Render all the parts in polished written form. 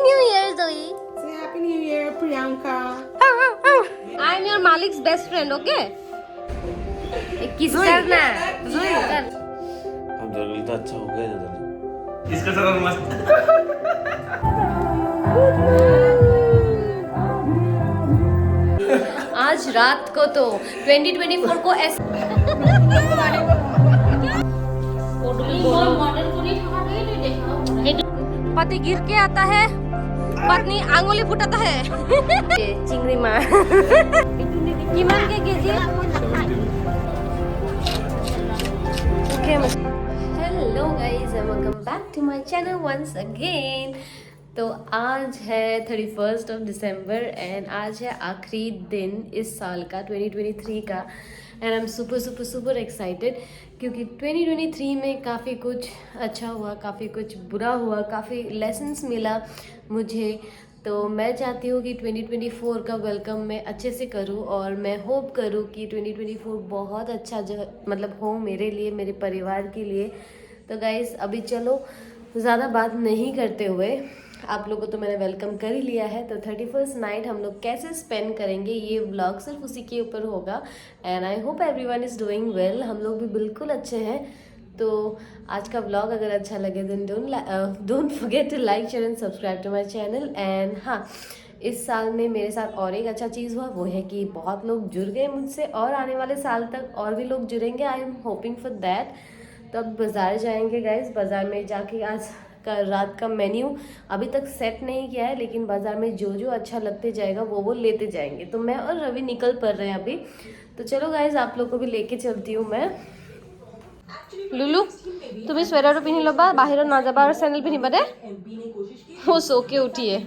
New Year, Zoe. Say Happy New Year, Priyanka. I am your Malik's best friend, okay? एक किस करना है? Zoe, कर. हम दोनों तो अच्छा हो गया ना दोनों। इसका सारा मस्त आज रात को तो 2024 को ऐसा पति गिर के आता है, पत्नी आंगुली फुटाता है। चिंगड़ी माँ किमान के KG? Hello guys and welcome back to my channel once again. तो आज है 31st ऑफ दिसंबर एंड आज है आखिरी दिन इस साल का 2023 का and I am super excited क्योंकि 2023 में काफ़ी कुछ अच्छा हुआ, काफ़ी कुछ बुरा हुआ, काफ़ी लेसन्स मिला मुझे। तो मैं चाहती हूँ कि 2024 का वेलकम मैं अच्छे से करूँ और मैं होप करूँ कि 2024 बहुत अच्छा मतलब हो मेरे लिए, मेरे परिवार के लिए। तो गाइस अभी चलो ज़्यादा बात नहीं करते हुए, आप लोगों को तो मैंने वेलकम कर ही लिया है, तो 31st नाइट हम लोग कैसे स्पेंड करेंगे ये व्लॉग सिर्फ उसी के ऊपर होगा and I hope everyone is doing well. हम लोग भी बिल्कुल अच्छे हैं। तो आज का व्लॉग अगर अच्छा लगे then don't forget to like share and subscribe to my channel. And हाँ, इस साल में मेरे साथ और एक अच्छा चीज़ हुआ, वो है कि बहुत लोग जुड़ गए मुझसे और आने वाले साल तक और भी लोग जुड़ेंगे। I am hoping for that. तो अब बाज़ार जाएंगे गाइस, बाज़ार में जाके आज का रात का मेन्यू अभी तक सेट नहीं किया है, लेकिन बाज़ार में जो जो अच्छा लगते जाएगा वो लेते जाएंगे। तो मैं और रवि निकल पड़ रहे हैं अभी। तो चलो गाइस आप लोग को भी लेके चलती हूँ मैं। लुलु तुम स्वेटर पिन्हि लबा, बाहर ना जाबा और सैंडल पिन्हिबा दे। हो सो के उठिए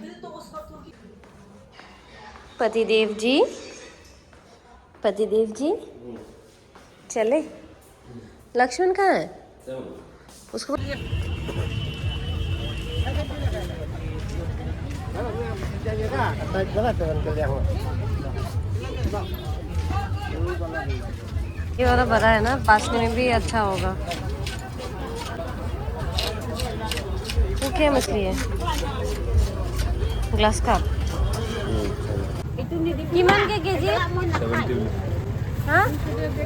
पतिदेव जी चले। लक्ष्मण कहाँ है? उसको ये वाला बड़ा है ना, बांसने में भी अच्छा होगा। वो क्या मछली है? ग्लास का किमान के केजी? हाँ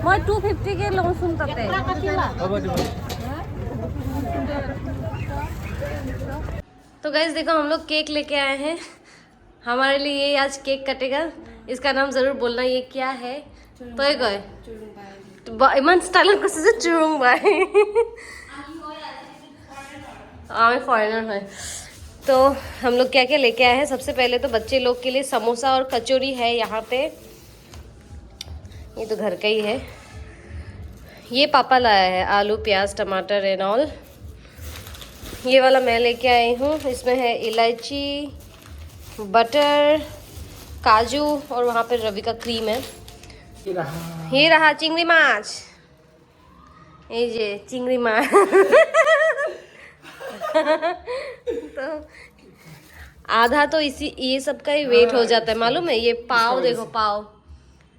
मैं 250 के लूँ सुन तते। तो गाइस देखो हम लोग केक लेके आए हैं, हमारे लिए ये आज केक कटेगा। इसका नाम जरूर बोलना, ये क्या है? तो ये गए इमान स्टाइल को से चुरुंग भाई आमे फॉरेनर है। तो हम लोग क्या क्या लेके आए हैं? सबसे पहले तो बच्चे लोग के लिए समोसा और कचौरी है यहाँ पे, ये तो घर का ही है। ये पापा लाया है आलू प्याज टमाटर एंड ऑल। ये वाला मैं लेके आई हूँ, इसमें है इलायची, बटर, काजू और वहाँ पे रवि का क्रीम है। ये रहा चिंगड़ी माछ, ये चिंगड़ी माछ तो आधा तो इसी ये सब का ही वेट हो जाता है, मालूम है? ये पाव देखो, पाव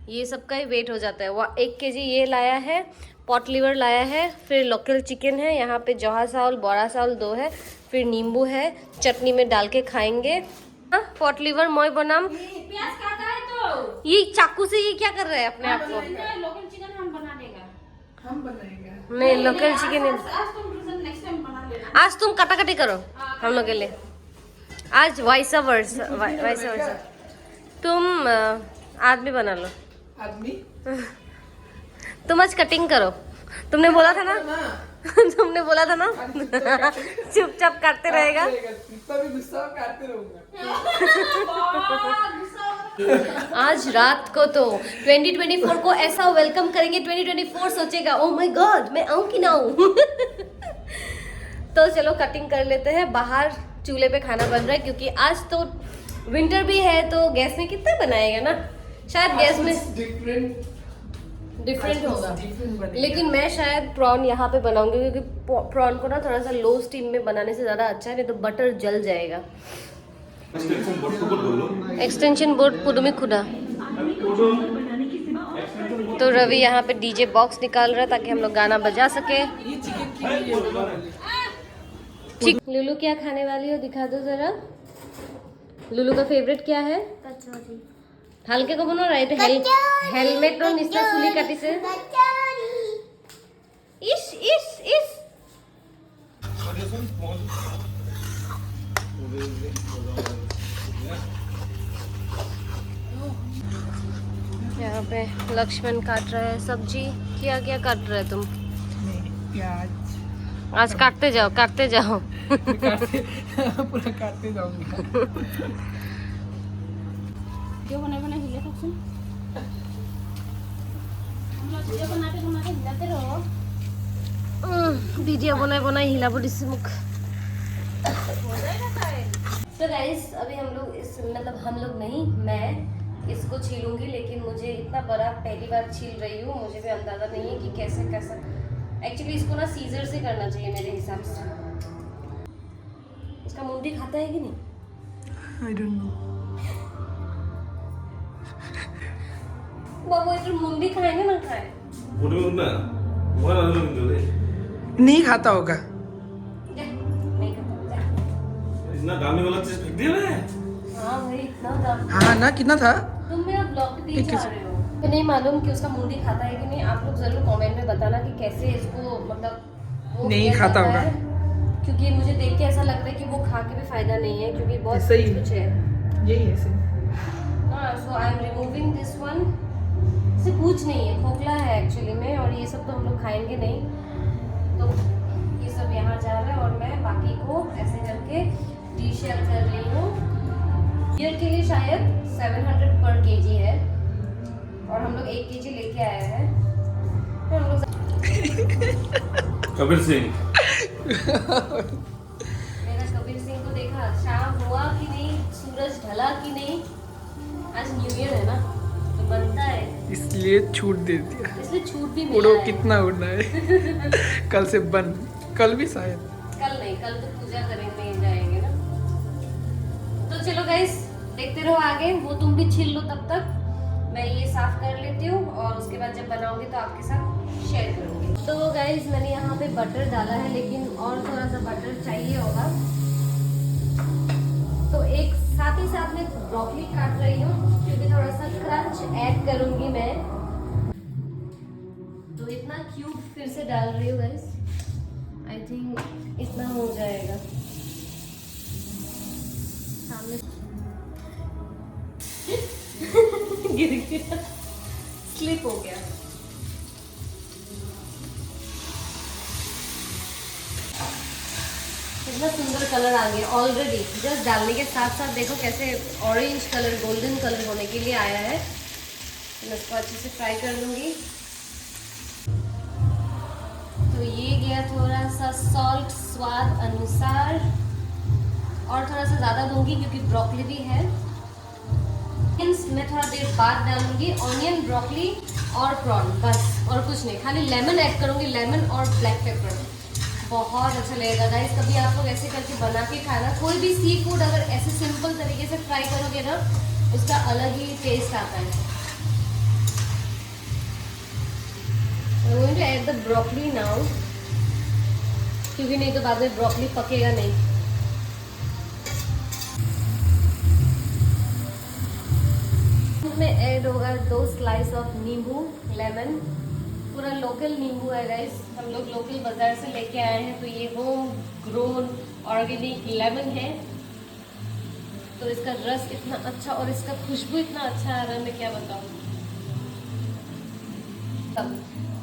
ये सब का ही वेट हो जाता है। वो 1 केजी ये लाया है, पॉट लिवर लाया है, फिर लोकल चिकन है, यहाँ पे जौहा चावल बड़ा चावल 2 है, फिर नींबू है, चटनी में डाल के खाएंगे। पॉट लिवर मोय बनाम प्याज काटा है तो ये चाकू से ये क्या कर रहे हैं अपने आप को? लोकल चिकन हम बना देगा, हम बनाएंगे। नहीं लोकल चिकन आज तुम नेक्स्ट टाइम बना लेना। आज तुम कटाकटी करो हम लोग के लिए, आज वाइसा वर्सा तुम आदमी बना लो। आदमी तुम आज कटिंग करो, तुमने बोला था ना तुमने बोला था ना चुपचाप काटते रहेगा। कितना भी गुस्सा हो काटते रहूंगा। आज रात को तो 2024 को ऐसा वेलकम करेंगे, 2024 सोचेगा ओ माय गॉड मैं आऊं कि ना आऊं तो चलो कटिंग कर लेते हैं। बाहर चूल्हे पे खाना बन रहा है क्योंकि आज तो विंटर भी है, तो गैस में कितना बनाएगा ना, शायद गैस में डिफरेंट होगा। लेकिन मैं शायद प्रॉन यहाँ पे बनाऊंगी क्योंकि प्रॉन को ना थोड़ा सा लो स्टीम में बनाने से ज़्यादा अच्छा है, नहीं तो बटर जल जाएगा। एक्सटेंशन बोर्ड पुदुमी खुदा। तो रवि यहाँ पे डीजे बॉक्स निकाल रहा है ताकि हम लोग गाना बजा सके। ठीक, लुलू क्या खाने वाली हो दिखा दो जरा। लुलू का फेवरेट क्या है? कचौरी। हल्के को बनो राइट हेलमेट रो निस्ता सुली काटी से इस यहाँ पे लक्ष्मण काट रहा है सब्जी। क्या क्या काट रहे है तुम? प्याज आज काटते जाओ पूरा काटते जाऊंगा। जो बना बना हिले तो सुन हम लोग वीडियो बनाते बनाते हिलाते रहो। वीडियो बनाए हिलाबो दिसे मुख। हो जाएगा शायद। तो गाइस अभी हम लोग हम लोग नहीं, मैं इसको छीलूंगी, लेकिन मुझे इतना बड़ा पहली बार छील रही हूँ, मुझे भी अंदाजा नहीं है कि कैसे एक्चुअली इसको ना सीजर से करना चाहिए मेरे हिसाब से। इसका मुंडी खाता है कि नहीं? I don't know. बाबू इधर मुंडी खाएंगे ना खाए? नहीं खाता होगा। नहीं खाता जा। इतना दामी वाला चीज फेंक दिया है। हाँ भाई इतना दाम। हाँ ना, कितना था? तुम मेरा ब्लॉग के पीछे आ रहे हो। तो नहीं मालूम कि उसका मुंडी खाता है कि नहीं। आप लोग जरूर कमेंट में बताना कि कैसे इसको मतलब वो नहीं किया खाता जाता होगा। है। क्योंकि मुझे देख के ऐसा लग रहा है कि वो खा के भी फायदा नहीं है, क्योंकि बहुत ऐसा ही कुछ है। यही है सही। So I am removing this one. इसे पूछ नहीं है, खोखला है एक्चुअली में, और ये सब तो हम लोग खाएंगे नहीं। तो ये सब यहाँ जा रहा है और मैं बाकी को ऐसे करके डीशेयर कर रही हूँ। ईयर के लिए शायद 700 पर केजी है और हम लोग 1 केजी लेके आए हैं। तो हम लोग कबीर सिंह मेरा कबीर सिंह को देखा, शाम हुआ कि नहीं, सूरज ढला कि नहीं। आज न्यू ईयर है ना, तो बनता है, इसलिए छूट दे दिया। इसलिए छूट भी उड़ो मिला है। कितना उड़ना है। कल से बंद, कल भी शायद। कल नहीं, कल तो पूजा करेंगे जाएंगे ना। तो चलो गाइस देखते रहो आगे। वो तुम भी छील लो तब तक, मैं ये साफ कर लेती हूँ और उसके बाद जब बनाऊंगी तो आपके साथ शेयर करूंगी। तो गाइस मैंने यहाँ पे बटर डाला है, लेकिन और थोड़ा सा बटर चाहिए होगा, तो एक साथ ही साथ में ब्रोकली काट रही हूँ क्योंकि थोड़ा सा क्रंच ऐड करूंगी मैं। तो इतना क्यूब फिर से डाल रही हूँ गाइस। आई थिंक इतना हो जाएगा। सामने गिर गया, स्लिप हो गया। कितना सुंदर कलर आ गया ऑलरेडी। जस्ट डालने के साथ साथ देखो कैसे ऑरेंज कलर, गोल्डन कलर होने के लिए आया है। मैं इसको अच्छे से फ्राई कर लूंगी। तो ये गया थोड़ा सा सॉल्ट स्वाद अनुसार, और थोड़ा सा ज़्यादा दूंगी क्योंकि ब्रोकली भी है। मैं थोड़ा देर बाद डालूंगी ऑनियन, ब्रोकली और प्रॉन, बस और कुछ नहीं। खाली लेमन ऐड करूंगी, लेमन और ब्लैक पेपर। बहुत अच्छा लगेगा गाइस। कभी आप लोग ऐसे करके बना के खाना। कोई भी सी फूड अगर ऐसे सिंपल तरीके से फ्राई करोगे ना, उसका अलग ही टेस्ट आता है। I'm going to add the broccoli now, क्योंकि नहीं तो बाद में ब्रोकली पकेगा नहीं। इसमें ऐड होगा 2 स्लाइस ऑफ नींबू, लेमन। पूरा लोकल नींबू है गाइस, हम लोग लोकल बाजार से लेके आए हैं। तो ये होम ग्रोन ऑर्गेनिक लेमन है। तो इसका रस इतना अच्छा और इसका खुशबू इतना अच्छा आ रहा है, मैं क्या बताऊँ।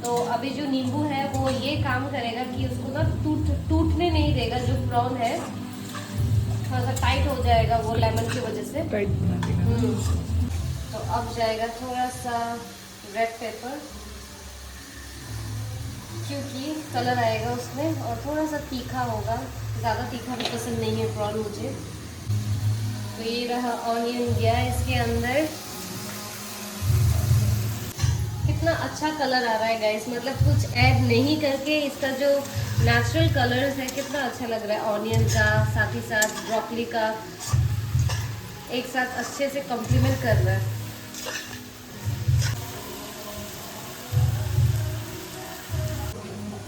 तो अभी जो नींबू है वो ये काम करेगा कि उसको ना टूटने नहीं देगा। जो प्रॉन है थोड़ा सा टाइट हो जाएगा वो लेमन की वजह से। टाइट बना देगा। तो अब जाएगा थोड़ा सा रेड पेपर, क्योंकि कलर आएगा उसमें, और थोड़ा सा तीखा होगा। ज़्यादा तीखा भी पसंद नहीं है प्रॉन मुझे। तो ये रहा ऑनियन गया इसके अंदर। कितना अच्छा कलर आ रहा है गाइस, मतलब कुछ ऐड नहीं करके इसका जो नेचुरल कलर्स है कितना अच्छा लग रहा है। ऑनियन का साथ ही साथ ब्रोकली का एक साथ अच्छे से कॉम्प्लीमेंट कर रहा है।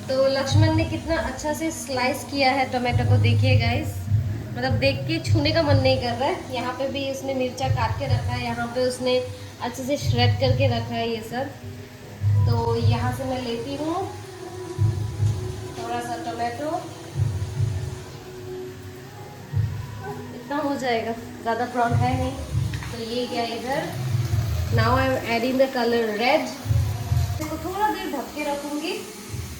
तो लक्ष्मण ने कितना अच्छा से स्लाइस किया है टोमेटो को, देखिए गाइस। मतलब देख के छूने का मन नहीं कर रहा है। यहाँ पे भी उसने मिर्चा काट के रखा है, यहाँ पे उसने अच्छे से श्रेड करके रखा है ये सब। तो यहाँ से मैं लेती हूँ थोड़ा सा टोमेटो, इतना हो जाएगा, ज़्यादा प्रॉन है नहीं। तो ये क्या इधर, now I am adding the colour red. इसको थोड़ा देर ढक के रखूँगी,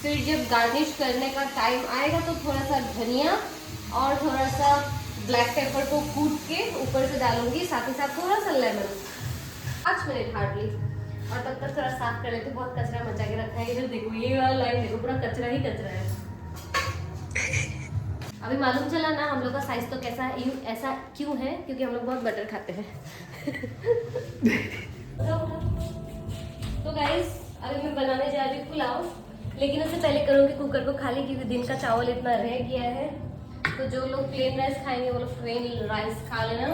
फिर जब गार्निश करने का टाइम आएगा तो थोड़ा सा धनिया और थोड़ा सा ब्लैक पेपर को कूट के ऊपर से डालूंगी, साथ ही साथ थोड़ा सा लेमन। 5 minute hardly. और तब तक थोड़ा साफ कर लेते, बहुत कचरा मचा के रखा है इधर। देखो ये वाला लाइन देखो, पूरा कचरा ही कचरा है। अभी मालूम चला ना हम लोग का साइज तो कैसा है, ऐसा क्यों है, क्योंकि हम लोग बहुत बटर खाते हैं। तो गाइस अभी मैं बनाने जा रही हूँ पुलाव, लेकिन उससे पहले करूँगी कुकर को खाली, क्योंकि दिन का चावल इतना रह गया है। तो जो लोग प्लेन राइस खाएंगे वो लोग प्लेन राइस खा लेना।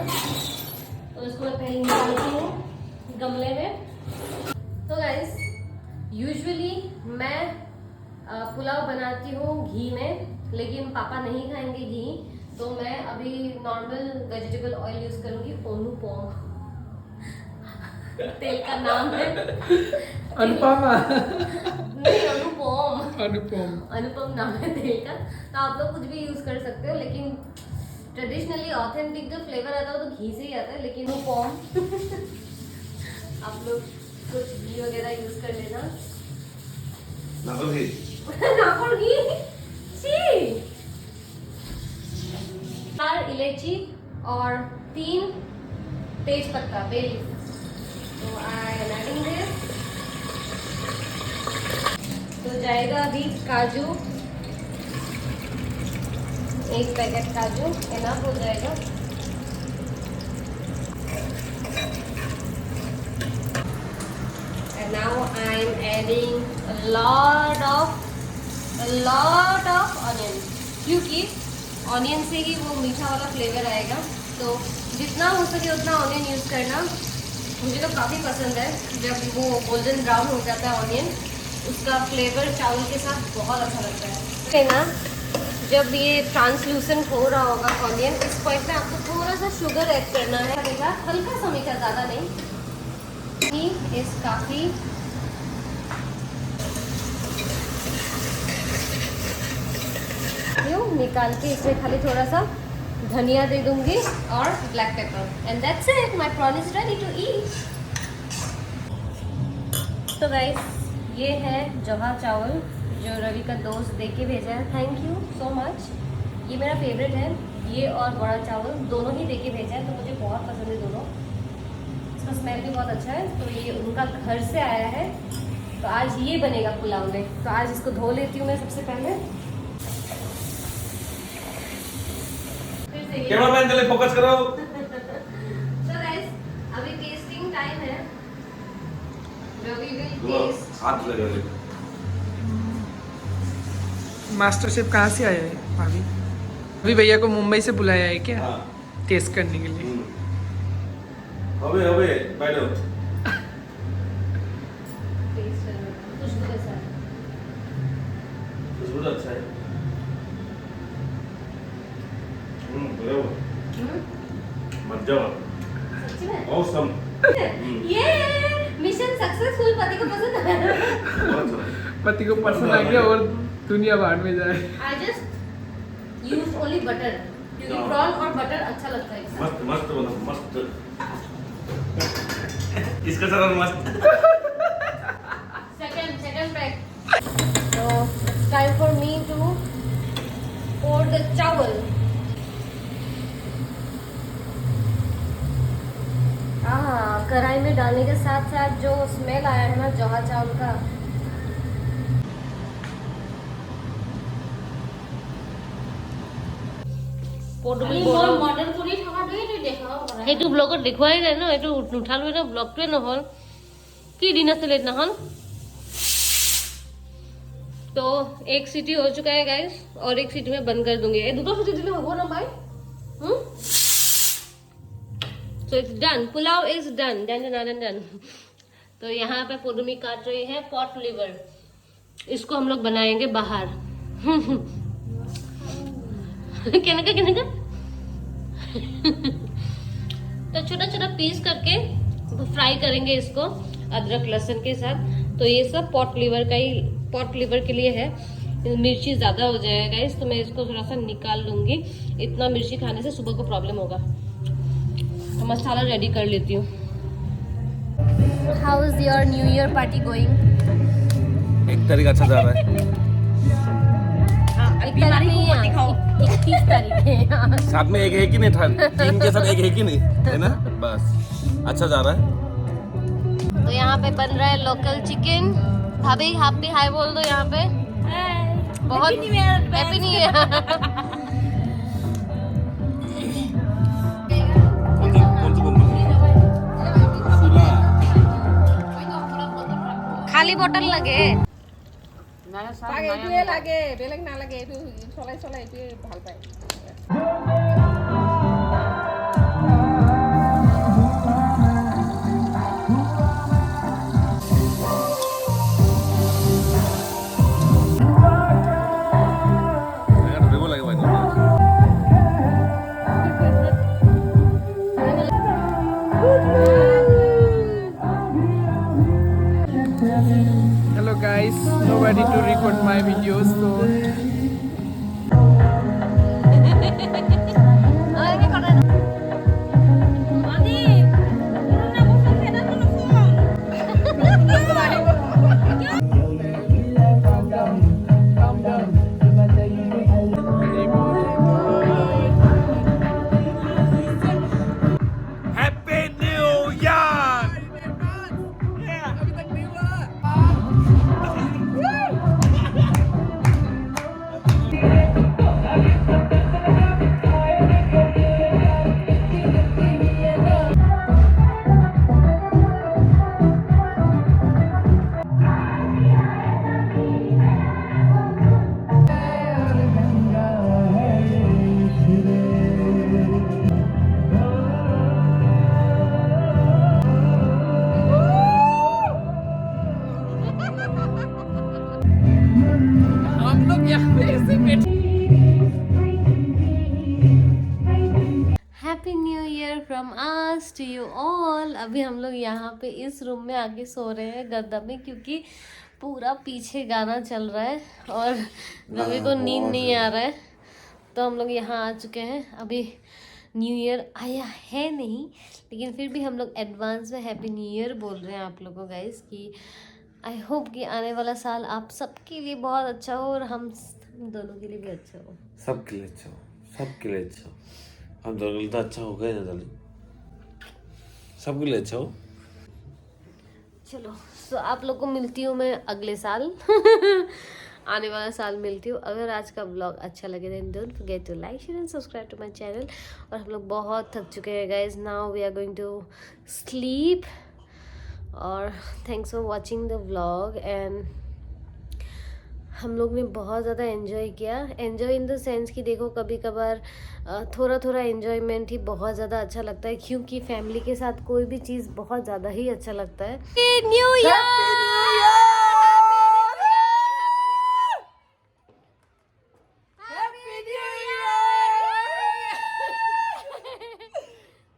तो इसको मैं पहले निकालती हूँ गमले में। तो गाइस यूजुअली मैं पुलाव बनाती हूँ घी में, लेकिन पापा नहीं खाएंगे घी, तो मैं अभी नॉर्मल वेजिटेबल ऑयल यूज़ करूँगी। ओनुपॉम तेल का नाम है। अनुपमा। नहीं, अनुपम। अनुपम। अनुपम नाम है तेल का। तो आप लोग कुछ भी यूज कर सकते हो, लेकिन ट्रेडिशनली ऑथेंटिक जो फ्लेवर आता है वो तो घी से ही आता है। लेकिन अनुपम आप लोग कुछ घी वगैरह यूज कर लेना। नागल घी। नागल घी। छी। 4 इलायची और 3 तेज पत्ता बे लीफ। तो आई एम एडिंग दिस। तो जाएगा अभी काजू, 1 पैकेट काजू इनफ हो जाएगा। And now I am adding a lot of onion, क्योंकि ऑनियन से ही वो मीठा वाला फ्लेवर आएगा। तो जितना हो सके उतना ऑनियन यूज़ करना। मुझे तो काफ़ी पसंद है जब वो गोल्डन ब्राउन हो जाता है ऑनियन, उसका फ्लेवर चावल के साथ बहुत अच्छा लगता है ना। जब ये ट्रांसलूसेंट हो रहा होगा ऑनियन, इस पॉइंट में आपको थोड़ा सा शुगर ऐड करना है, हल्का सा मीठा, ज़्यादा नहीं। इस काफ़ी निकाल के इसमें खाली थोड़ा सा धनिया दे दूंगी और black pepper, and that's it, my prawn is ready to eat. तो गाइस ये है जवा चावल जो रवि का दोस्त दे के भेजा है, थैंक यू सो मच। ये मेरा फेवरेट है, ये और बड़ा चावल दोनों ही दे के भेजा है, तो मुझे बहुत पसंद है दोनों। इसका स्मेल भी बहुत अच्छा है। तो ये उनका घर से आया है, तो आज ये बनेगा पुलाव में। तो आज इसको धो लेती हूँ मैं सबसे पहले। कैमरामैन के लिए फोकस करो। So guys, अभी टेस्टिंग टाइम है। Ravi will test. हाथ लगे। मास्टर शेफ कहाँ से आया है भाभी? अभी भैया को मुंबई से बुलाया है क्या? हाँ। टेस्ट करने के लिए। हवे बैठो। टेस्ट करना। खुशबू कैसा है? खुशबू अच्छा है। बराबर। मजा आ। सच्ची में? Awesome. ये मिशन सक्सेसफुल। पति को पसंद आया। पति को पसंद आ गया और दुनिया बाहर में जाए। I just used only butter, क्योंकि प्रॉन और बटर अच्छा लगता है। मस्त मस्त बना मस्त। इसका सारा मस्त। Second pack. So it's time for me to pour the chawal. कढ़ाई में डालने के साथ साथ जो स्मेल आया है ना जवा चावल का, সেইটো ব্লগত দেখুৱাই নাই ন, এইটো নুঠালোৱে ন, ব্লগটোৱে নহ'ল, কি দিন আছিলে সেইদিনাখন। तो 1 सीटी हो चुका है गाइस, और 1 सीटी में बंद कर दूंगी। ये 2 सीटी दिले होगा ना भाई? So it's done. Pulao is done. Done. तो यहाँ पे पोदुमी काट रही है पॉट लिवर। इसको हम लोग बनाएंगे बाहर। कहने का तो छोटा छोटा पीस करके फ्राई करेंगे इसको अदरक लहसुन के साथ। तो ये सब पॉट लीवर के लिए है। मिर्ची ज़्यादा हो जाएगा गाइस, तो मैं इसको थोड़ा सा निकाल लूँगी। इतना मिर्ची खाने से सुबह को प्रॉब्लम होगा। तो मसाला रेडी कर लेती हूँ। How is your new year party going? 1 तारीख अच्छा जा रहा है। 1 तारीख नहीं है, 21 तारीख है। साथ में एक है कि नहीं था, टीम के साथ एक है कि नहीं, है ना? बस अच्छा जा रहा है। तो यहाँ पे बन रहा है लोकल चिकन। भाभी आप भी हाय बोल दो यहाँ पे। बहुत हैप्पी न्यू ईयर। খালি বটল লাগে এইটোৱে লাগে, বেলেগ নালাগে। এইটো চলাই চলাই এইটোৱে ভাল পায়। Hello guys, nobody to record my videos, so happy new year from us to you all. अभी हम लोग यहाँ पे इस रूम में आके सो रहे हैं गद्दा में, क्योंकि पूरा पीछे गाना चल रहा है और रवि को नींद नहीं आ रहा है। तो हम लोग यहाँ आ चुके हैं। अभी न्यू ईयर आया है नहीं, लेकिन फिर भी हम लोग एडवांस में हैप्पी न्यू ईयर बोल रहे हैं आप लोगों गाइस कि आई होप कि आने वाला साल आप सबके लिए बहुत अच्छा हो और हम दोनों के लिए भी अच्छा हो। सबके लिए अच्छा हो, सबके लिए अच्छा हो। हम दोनों के लिए तो अच्छा हो गया ना डार्लिंग, सबके लिए अच्छा हो। चलो तो आप लोग को मिलती हूँ मैं अगले साल। आने वाला साल मिलती हूँ। अगर आज का ब्लॉग अच्छा लगे then don't forget to like share and subscribe to my channel. और हम लोग बहुत थक चुके हैं guys, now we are going to sleep. और thanks for watching the vlog. And हम लोग ने बहुत ज़्यादा एंजॉय किया। एंजॉय इन द सेंस कि देखो कभी कभार थोड़ा थोड़ा एंजॉयमेंट ही बहुत ज़्यादा अच्छा लगता है, क्योंकि फैमिली के साथ कोई भी चीज़ बहुत ज़्यादा ही अच्छा लगता है। New year!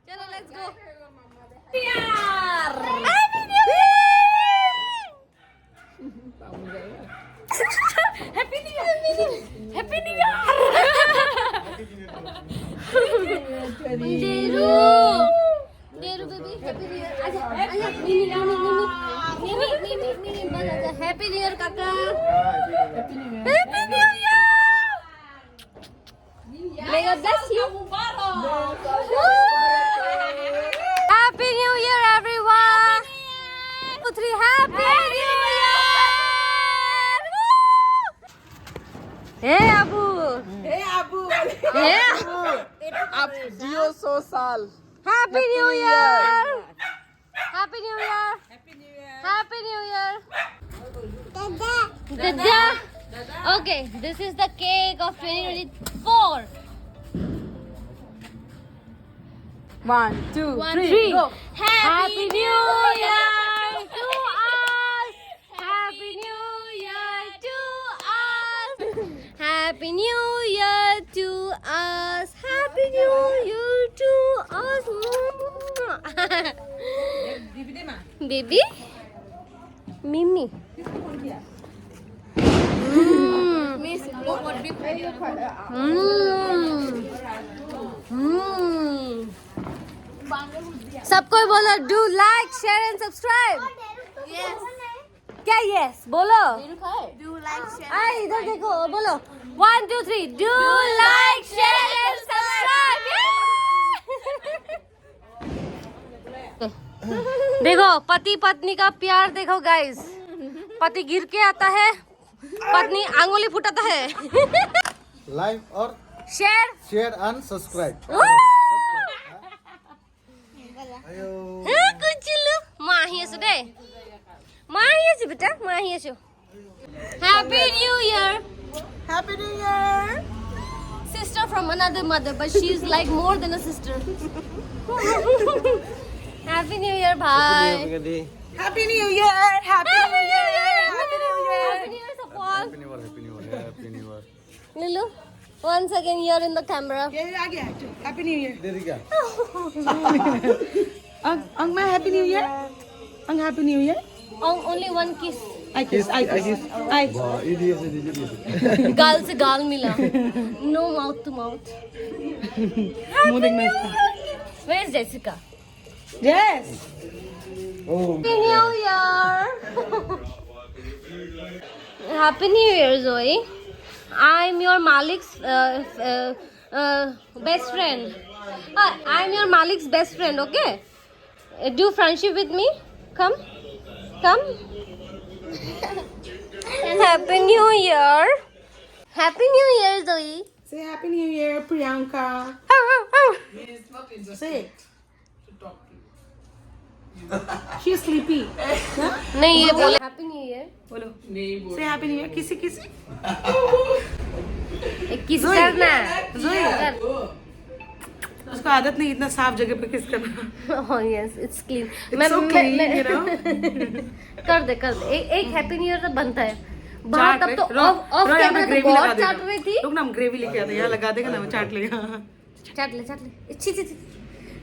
चलो लेट्स गो। डेरू बेबी हैप्पी न्यू ईयर। आजा आजा मिनी हैप्पी न्यू ईयर काका। Happy new year. May God bless you. Happy New Year everyone. 2, 3 Happy New Year. Hey Abu. hey Abu, Hey Abu. आप जियो 100 साल। Happy New Year! Happy New Year! Happy New Year! Happy New Year! Dada! Okay, this is the cake of 2024. 1, 2, 3, go. Happy New Year to us! Happy New Year to us! Happy New Year to us! Happy New Year baby मिमी सबको बोलो do like share and subscribe क्या yes बोलो इधर देखो बोलो 1 2 3 do like share and subscribe देखो पति पत्नी का प्यार देखो गाइस पति गिर के आता है पत्नी आंगुली फुटाता है लाइक और शेयर एंड सब्सक्राइब कुचिलु माही आছো দে माही आছো बेटा माही आছো happy new year sister from another mother but she is like more than a sister happy new year bhai Happy New Year! Happy New Year! Happy New Year! happy new year Sapal Lulu once again you're in the camera ये आ गया Happy New Year! दीदी क्या अंग मैं Happy New Year! अंग Happy New Year! only one kiss I kiss. गाल से गाल मिला no mouth to mouth मुंह देखना इसका where is Jessica Yes! Happy New Year! Happy New Year, Zoe. I'm your Malik's best friend. I'm your Malik's best friend, okay? Do friendship with me. Come. Happy New Year. Happy New Year, Zoe. Say Happy New Year, Priyanka. Say it. She's sleepy. नहीं ये बोले Happy New Year. बोलो Say Happy New Year. किसी एक किस करना Zoe. उसको आदत नहीं इतना साफ जगह पे किस करना Oh yes, it's clean. It's so clean, you know. कर दे एक हैप्पी न्यू ईयर तो बनता है बाहर चाट तब ले, तो रो- ऑफ रो, यहाँ पे कैमरा तो ग्रेवी बहुत लगा देना। चाट रही थी रुक ना हम ग्रेवी लेके आते हैं यहाँ लगा देगा ना वो चाट लेगा चाट ले छी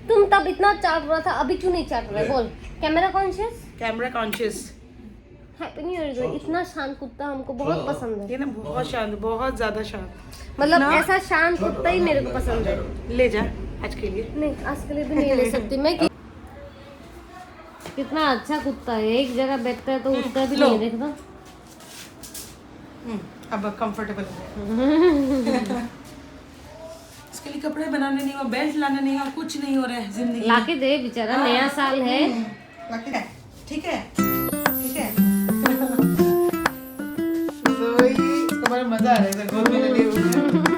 तुम तब इतना चाट रहा था अभी क्यों नहीं चाट रहा है बोल camera conscious camera conscious happy new year इतना शांत कुत्ता हमको बहुत पसंद है ये ना बहुत शांत बहुत ज्यादा शांत मतलब ना? ऐसा शांत कुत्ता ही मेरे को पसंद है ले जा आज के लिए नहीं आज के लिए भी नहीं ले सकती मैं कितना अच्छा कुत्ता है एक जगह बैठता है तो उठता भी नहीं है, देखो तो अब कंफर्टेबल इसके लिए कपड़े बनाने नहीं हुआ बेल्ट लाने नहीं हुआ कुछ नहीं हो रहा है जिंदगी लाके दे बेचारा नया साल है ठीक है इसको बड़ा मजा आ रहा है गोद में लगे हुए हैं